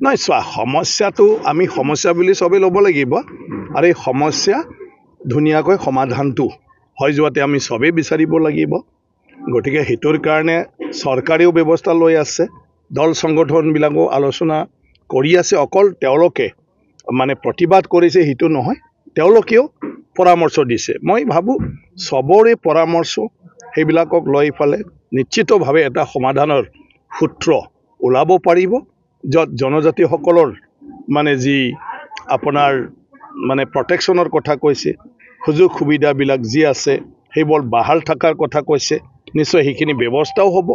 নহয় চোৱা সমস্যাটো আমি সমস্যা বুলি চবেই ল'ব লাগিব আৰু এই সমস্যা ধুনীয়াকৈ সমাধানটো হৈ যোৱাতে আমি চবেই বিচাৰিব লাগিব গতিকে হেতুৰ কাৰণে চৰকাৰেও ব্যৱস্থা লৈ আছে দল সংগঠনবিলাকো আলোচনা কৰি আছে অকল তেওঁলোকে মানে প্ৰতিবাদ কৰিছে হেতু নহয় তেওঁলোকেও পৰামৰ্শ দিছে মই ভাবো সবৰে পৰামৰ্শ সেইবিলাকক লৈ ফালে নিশ্চিতভাৱে এটা সমাধানৰ সূত্ৰ ওলাব পাৰিব যত জনজাতিসকলৰ মানে যি আপোনাৰ মানে প্ৰটেকশ্যনৰ কথা কৈছে সুযোগ সুবিধাবিলাক যি আছে সেইবোৰ বাহাল থকাৰ কথা কৈছে নিশ্চয় সেইখিনি ব্যৱস্থাও হ'ব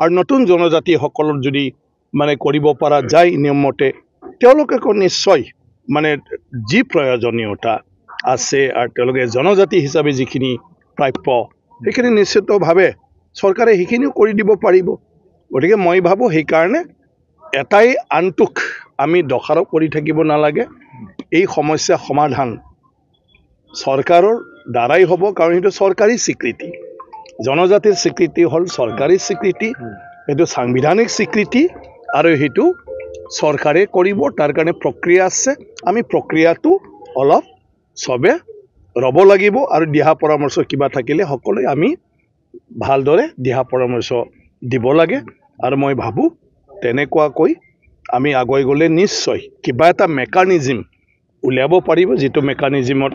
আৰু নতুন জনজাতিসকলৰ যদি মানে কৰিব পৰা যায় নিয়মতে তেওঁলোকে নিশ্চয় মানে যি প্ৰয়োজনীয়তা আছে আৰু তেওঁলোকে জনজাতি হিচাপে যিখিনি প্ৰাপ্য সেইখিনি নিশ্চিতভাৱে চৰকাৰে সেইখিনিও কৰি দিব পাৰিব গতিকে মই ভাবোঁ সেইকাৰণে এটাই আনটোক আমি দোষাৰোপ কৰি থাকিব নালাগে এই সমস্যা সমাধান চৰকাৰৰ দ্বাৰাই হ'ব কাৰণ সেইটো চৰকাৰী স্বীকৃতি জনজাতিৰ স্বীকৃতি হ'ল চৰকাৰী স্বীকৃতি সেইটো সাংবিধানিক স্বীকৃতি আৰু সেইটো চৰকাৰে কৰিব তাৰ কাৰণে প্ৰক্ৰিয়া আছে আমি প্ৰক্ৰিয়াটো অলপ সবে ৰব লাগিব আৰু দিহা পৰামৰ্শ কিবা থাকিলে সকলোৱে আমি ভালদৰে দিহা পৰামৰ্শ দিব লাগে আৰু মই ভাবোঁ তেনেকুৱাকৈ আমি আগুৱাই গ'লে নিশ্চয় কিবা এটা মেকানিজম উলিয়াব পাৰিব যিটো মেকানিজমত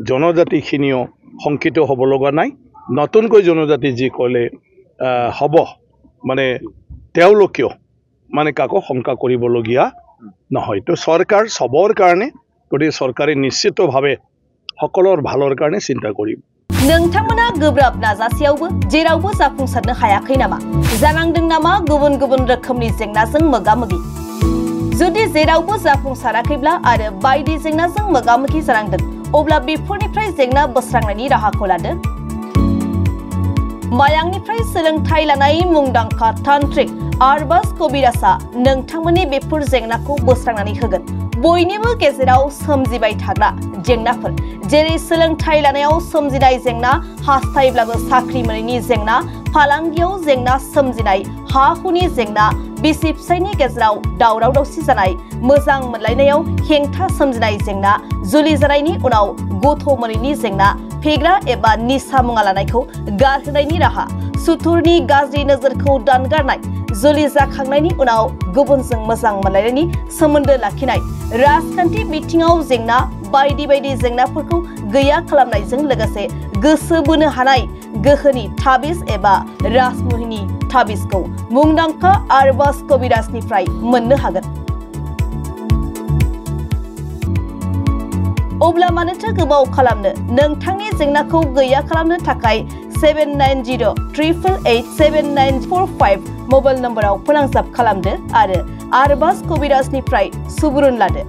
জনজাতিখিনিও শংকিত হ'ব লগা নাই নতুনকৈ জনজাতি যি ক'লে হ'ব মানে তেওঁলোকেও মানে কাকো শংকা কৰিবলগীয়া নহয় তো চৰকাৰ সবৰ কাৰণে গতিকে চৰকাৰে নিশ্চিতভাৱে সকলৰ ভালৰ কাৰণে চিন্তা কৰিব नोंथांमोना गोब्राब नाजासेयावबो जेरावबो जाफुंसारनो हायाखै नामा जानांदों नामा गुबुन गुबुन रोखोमनि जेंनाजों मोगा-मोगि जुदि जेरावबो जाफुंसाराखैब्ला आरो बायदि जेंनाजों मोगा-मोगि जानांदों अब्ला बेफोरनिफ्राय जेंना बोस्रांनायनि राहाखौ लादो मायांनिफ्राय सोलोंथाइ लानाय मुंदांखा तान्त्रिक आरबाज कबिराजआ नोंथांमोननि बेफोर जेंनाखौ बोस्रांनानै होगोन बयनिबो गेजेराव सोमजिबाय थाग्रा जेंनाफोर जेरै सोलोंथाइ लानायाव सोमजिनाय जेंना हास्थायब्लाबो साख्रि मोनैनि जेंना फालांगियाव जेंना सोमजिनाय हा हुनि जेंना बिसि फिसायनि गेजेराव दावराव दावसि जानाय मोजां मोनलायनायाव हेंथा सोमजिनाय जेंना जुलि जानायनि उनाव गथ' मोनैनि जेंना फेग्रा एबा निसा मुवा लानायखौ गारहोनायनि राहा सुथुरनि गाज्रि नोजोरखौ दानगारनाय जुलि जाखांनायनि उनाव गुबुनजों मोजां मोनलायनायनि सोमोन्दो लाखिनाय राजखान्थि बिथिङाव जेंना बायदि बायदि जेंनाफोरखौ गैया खालामनायजों लोगोसे गोसो बोनो हानाय गोहोनि ताबिज एबा राजमुहिनि ताबिजखौ मुंदांखा आरबाज कबिराजनिफ्राय मोननो हागोन अब्ला मानोथो गोबाव खालामनो नोंथांनि जेंनाखौ गैया खालामनो थाखाय 7908887945 मबाइल नम्बराव फोनांजाब खालामदो आरो आरबाज कबिराजनिफ्राय सुबुरुन लादो